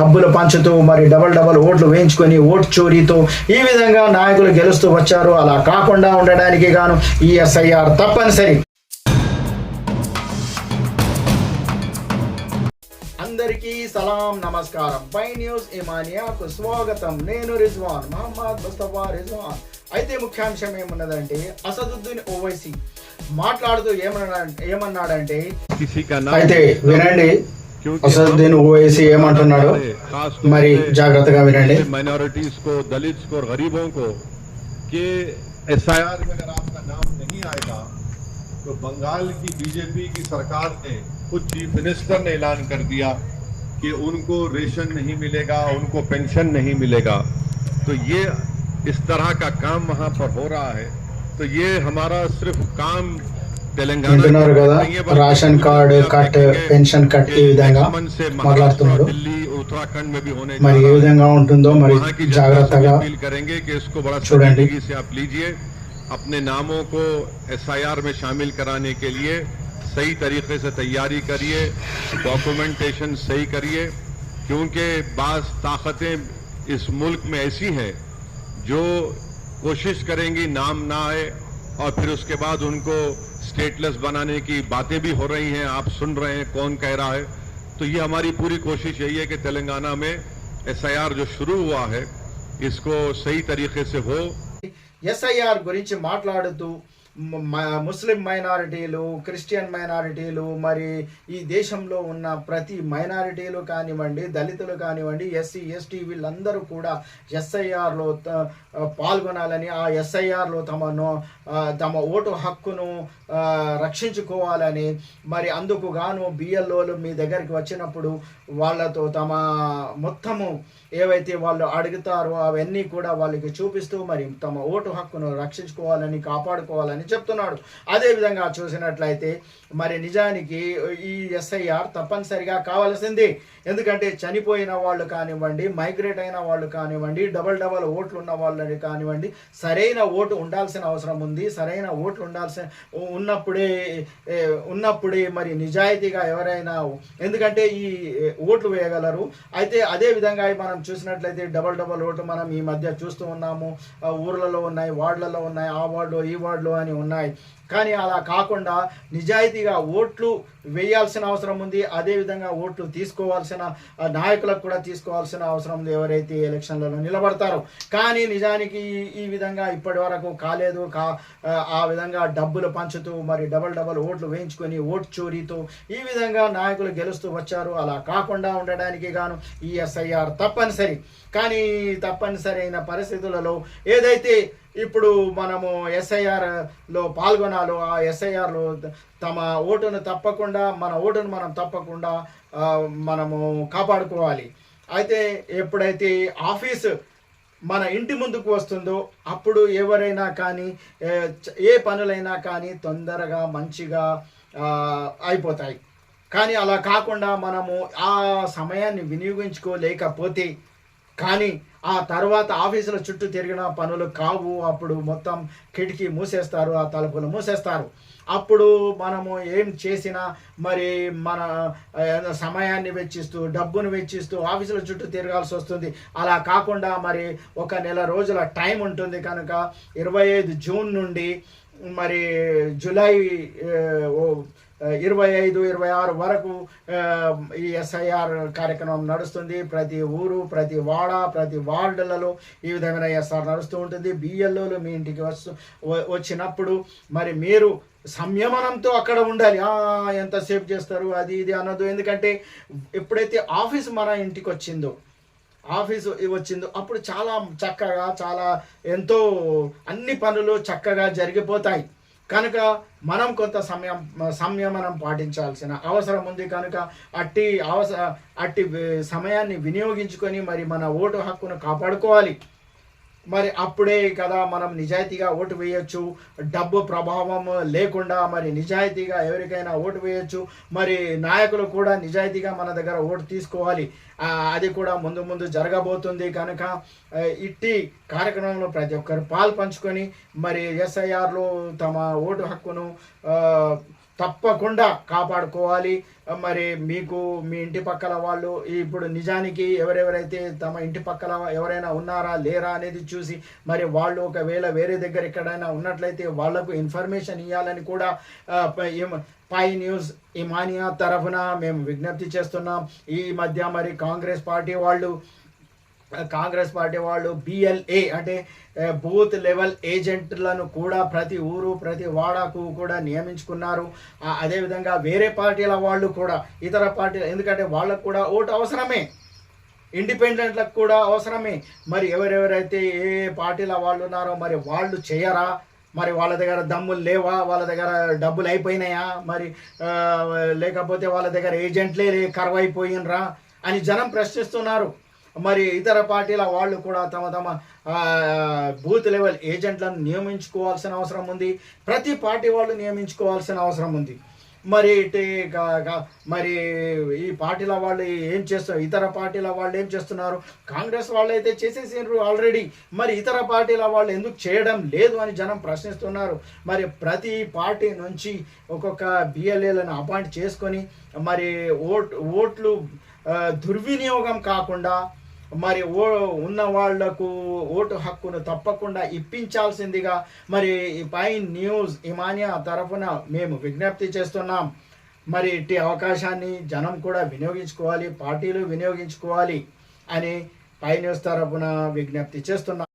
డబ్బులు పంచుతూ మరి డబల్ ఓట్లు వేయించుకొని ఓటు చోరీతో ఈ విధంగా నాయకులు గెలుస్తూ వచ్చారు. అలా కాకుండా ఉండడానికి గాను ఈ ఎస్ఐఆర్ తప్పనిసరి. అందరికీ సలాం నమస్కారం. పై న్యూస్ ఇమానియాకు స్వాగతం. నేను రిజ్వాన్ మహమ్మద్ ముస్తఫా రిజ్వాన్. అయితే ముఖ్యాంశం ఏమున్నదంటే అసదుద్దీన్ ఓవైసీ మాట్లాడుతూ ఏమన్నాడంటే అయితే వినండి. असदुद्दीन ओवैसी ఏమంటున్నాడు మరి జాగ్రత్తగా వినండి. माइनॉरिटीज को, दलित्स को और गरीबों को कि एसआईआर में अगर आपका नाम नहीं आएगा तो बंगाल की बीजेपी की सरकार ने खुद चीफ मिनिस्टर ने ऐलान कर दिया कि उनको रेशन नहीं मिलेगा, उनको पेंशन नहीं मिलेगा. तो ये इस तरह का काम वहां पर हो रहा है. तो ये हमारा सिर्फ काम వింటున్నారు కదా, ration card cut, pension cut ఈ విధంగా మాట్లాడుతున్నాడు. మరి ఏ విధంగా ఉంటుందో మరి జాగ్రత్తగా చూడండి. अपने नामों को एसआईआर में शामिल कराने के लिए सही तरीके से तैयारी करिए, डॉक्यूमेंटेशन सही करिए, क्योंकि बाज़ ताकतें इस मुल्क में ऐसी हैं जो कोशिश करेंगी नाम ना आए और फिर उसके बाद उनको स्टेटलेस बनाने की बातें भी हो रही हैं. आप सुन रहे हैं कौन कह रहा है. तो ये हमारी पूरी कोशिश यही है कि तेलंगाना में एसआईआर जो शुरू हुआ है इसको सही तरीके से हो. ఎస్ఐఆర్ గురించి మాట్లాడుతూ ముస్లిం మైనారిటీలు, క్రిస్టియన్ మైనారిటీలు, మరి ఈ దేశంలో ఉన్న ప్రతి మైనారిటీలు కానివ్వండి, దళితులు కానివ్వండి, ఎస్సీ ఎస్టీ వీళ్ళందరూ కూడా ఎస్ఐఆర్లో పాల్గొనాలని, ఆ ఎస్ఐఆర్లో తమ ఓటు హక్కును రక్షించుకోవాలని, మరి అందుకు గాను బిఎల్ఓలు మీ దగ్గరికి వచ్చినప్పుడు వాళ్ళతో తమ మొత్తము ఏవైతే వాళ్ళు అడుగుతారో అవన్నీ కూడా వాళ్ళకి చూపిస్తూ మరి తమ ఓటు హక్కును రక్షించుకోవాలని, కాపాడుకోవాలని చెప్తున్నాడు. అదేవిధంగా చూసినట్లయితే మరి నిజానికి ఈ ఎస్ఐఆర్ తప్పనిసరిగా కావాల్సింది. ఎందుకంటే చనిపోయిన వాళ్ళు కానివ్వండి, మైగ్రేట్ అయిన వాళ్ళు కానివ్వండి, డబల్ ఓట్లు ఉన్న వాళ్ళని కానివ్వండి, సరైన ఓటు ఉండాల్సిన అవసరం ఉంది. సరైన ఓట్లు ఉన్నప్పుడే మరి నిజాయితీగా ఎవరైనా, ఎందుకంటే ఈ ఓట్లు వేయగలరు. అయితే అదే విధంగా మనం చూసినట్లయితే డబల్ ఓటు మనం ఈ మధ్య చూస్తూ ఉన్నాము. ఊర్లలో ఉన్నాయి, వార్డులలో ఉన్నాయి, ఆ వార్డు ఈ వార్డులో అని ఉన్నాయి. కానీ అలా కాకుండా నిజాయితీగా ఓట్లు వేయాల్సిన అవసరం ఉంది. అదేవిధంగా ఓట్లు తీసుకోవాల్సిన నాయకులకు కూడా తీసుకోవాల్సిన అవసరం ఉంది ఎవరైతే ఎలక్షన్లలో నిలబడతారో. కానీ నిజానికి ఈ విధంగా ఇప్పటి వరకు కాలేదు. ఆ విధంగా డబ్బులు పంచుతూ మరి డబల్ ఓట్లు వేయించుకొని ఓటు చోరీతో ఈ విధంగా నాయకులు గెలుస్తూ వచ్చారు. అలా కాకుండా ఉండడానికి గాను ఈ ఎస్ఐఆర్ తప్పనిసరి. కానీ తప్పనిసరి అయిన పరిస్థితులలో ఏదైతే ఇప్పుడు మనము ఎస్ఐఆర్లో పాల్గొనాలో ఆ ఎస్ఐఆర్లో తమ ఓటును తప్పకుండా, మన ఓటును మనం తప్పకుండా మనము కాపాడుకోవాలి. అయితే ఎప్పుడైతే ఆఫీసు మన ఇంటి ముందుకు వస్తుందో అప్పుడు ఎవరైనా కానీ ఏ పనులైనా కానీ తొందరగా మంచిగా అయిపోతాయి. కానీ అలా కాకుండా మనము ఆ సమయాన్ని వినియోగించుకోలేకపోతే కానీ ఆ తర్వాత ఆఫీసుల చుట్టూ తిరిగిన పనులు కావు. అప్పుడు మొత్తం కిటికీ మూసేస్తారు, ఆ తలుపులు మూసేస్తారు. అప్పుడు మనము ఏం చేసినా మరి మన సమయాన్ని వెచ్చిస్తూ, డబ్బును వెచ్చిస్తూ ఆఫీసుల చుట్టూ తిరగాల్సి వస్తుంది. అలా కాకుండా మరి ఒక నెల రోజుల టైం ఉంటుంది కనుక 25 జూన్ నుండి మరి జూలై 25, 26 వరకు ఈ ఎస్ఐఆర్ కార్యక్రమం నడుస్తుంది. ప్రతి ఊరు, ప్రతి వాడ, ప్రతి వార్డులలో ఈ విధమైన ఎస్ఆర్ నడుస్తూ ఉంటుంది. బిఎల్ఓలు మీ ఇంటికి వచ్చినప్పుడు మరి మీరు సంయమనంతో అక్కడ ఉండాలి. ఎంతసేపు చేస్తారు అది ఇది అనదు. ఎందుకంటే ఎప్పుడైతే ఆఫీసు మన ఇంటికి వచ్చిందో అప్పుడు చాలా చక్కగా, చాలా ఎంతో అన్ని పనులు చక్కగా జరిగిపోతాయి. కనుక మనం కొంత సంయమనం పాటించాల్సిన అవసరం ఉంది. కనుక అట్టి సమయాన్ని వినియోగించుకొని మరి మన ఓటు హక్కును కాపాడుకోవాలి. మరి అప్పుడే కదా మనం నిజాయితీగా ఓటు వేయొచ్చు. డబ్బు ప్రభావం లేకుండా మరి నిజాయితీగా ఎవరికైనా ఓటు వేయొచ్చు. మరి నాయకులు కూడా నిజాయితీగా మన దగ్గర ఓటు తీసుకోవాలి. అది కూడా ముందు జరగబోతుంది. కనుక ఇట్టి కార్యక్రమంలో ప్రతి ఒక్కరు పాలు పంచుకొని మరి ఎస్ఐఆర్లో తమ ఓటు హక్కును తప్పకుండా కాపాడుకోవాలి. మరి మీకు మీ ఇంటి పక్కల వాళ్ళు ఇప్పుడు నిజానికి ఎవరెవరైతే తమ ఇంటి పక్కల ఎవరైనా ఉన్నారా లేరా అనేది చూసి మరి వాళ్ళు ఒకవేళ వేరే దగ్గర ఎక్కడైనా ఉన్నట్లయితే వాళ్లకు ఇన్ఫర్మేషన్ ఇవ్వాలని కూడా పై న్యూస్ ఇమానియా తరఫున మేము విజ్ఞప్తి చేస్తున్నాం. ఈ మధ్య మరి కాంగ్రెస్ పార్టీ వాళ్ళు BLA అంటే బూత్ లెవెల్ ఏజెంట్లను కూడా ప్రతి ఊరు ప్రతి వాడకు కూడా నియమించుకున్నారు. అదేవిధంగా వేరే పార్టీల వాళ్ళు కూడా ఇతర పార్టీలు, ఎందుకంటే వాళ్ళకు కూడా ఓటు అవసరమే, ఇండిపెండెంట్లకు కూడా అవసరమే. మరి ఎవరెవరైతే ఏ పార్టీల వాళ్ళు ఉన్నారో మరి వాళ్ళు చేయరా? మరి వాళ్ళ దగ్గర దమ్ములు లేవా? వాళ్ళ దగ్గర డబ్బులు అయిపోయినాయా? మరి లేకపోతే వాళ్ళ దగ్గర ఏజెంట్లే కరువైపోయినరా అని జనం ప్రశ్నిస్తున్నారు. మరి ఇతర పార్టీల వాళ్ళు కూడా తమ బూత్ లెవెల్ ఏజెంట్లను నియమించుకోవాల్సిన అవసరం ఉంది. ప్రతి పార్టీ వాళ్ళు నియమించుకోవాల్సిన అవసరం ఉంది. మరి మరి ఈ పార్టీల వాళ్ళు ఏం చేస్తారు? ఇతర పార్టీల వాళ్ళు ఏం చేస్తున్నారు? కాంగ్రెస్ వాళ్ళు అయితే చేసేసినారు ఆల్రెడీ, మరి ఇతర పార్టీల వాళ్ళు ఎందుకు చేయడం లేదు అని జనం ప్రశ్నిస్తున్నారు. మరి ప్రతి పార్టీ నుంచి ఒక్కొక్క BLAలను అపాయింట్ చేసుకొని మరి ఓట్లు దుర్వినియోగం కాకుండా మరి ఉన్న వాళ్లకు ఓటు హక్కును తప్పకుండా ఇప్పించాల్సిందిగా మరి పై న్యూస్ ఇమానియా తరఫున మేము విజ్ఞప్తి చేస్తున్నాం. మరి ఇట్టి అవకాశాన్ని జనం కూడా వినియోగించుకోవాలి, పార్టీలు వినియోగించుకోవాలి అని పై న్యూస్ తరఫున విజ్ఞప్తి చేస్తున్నాం.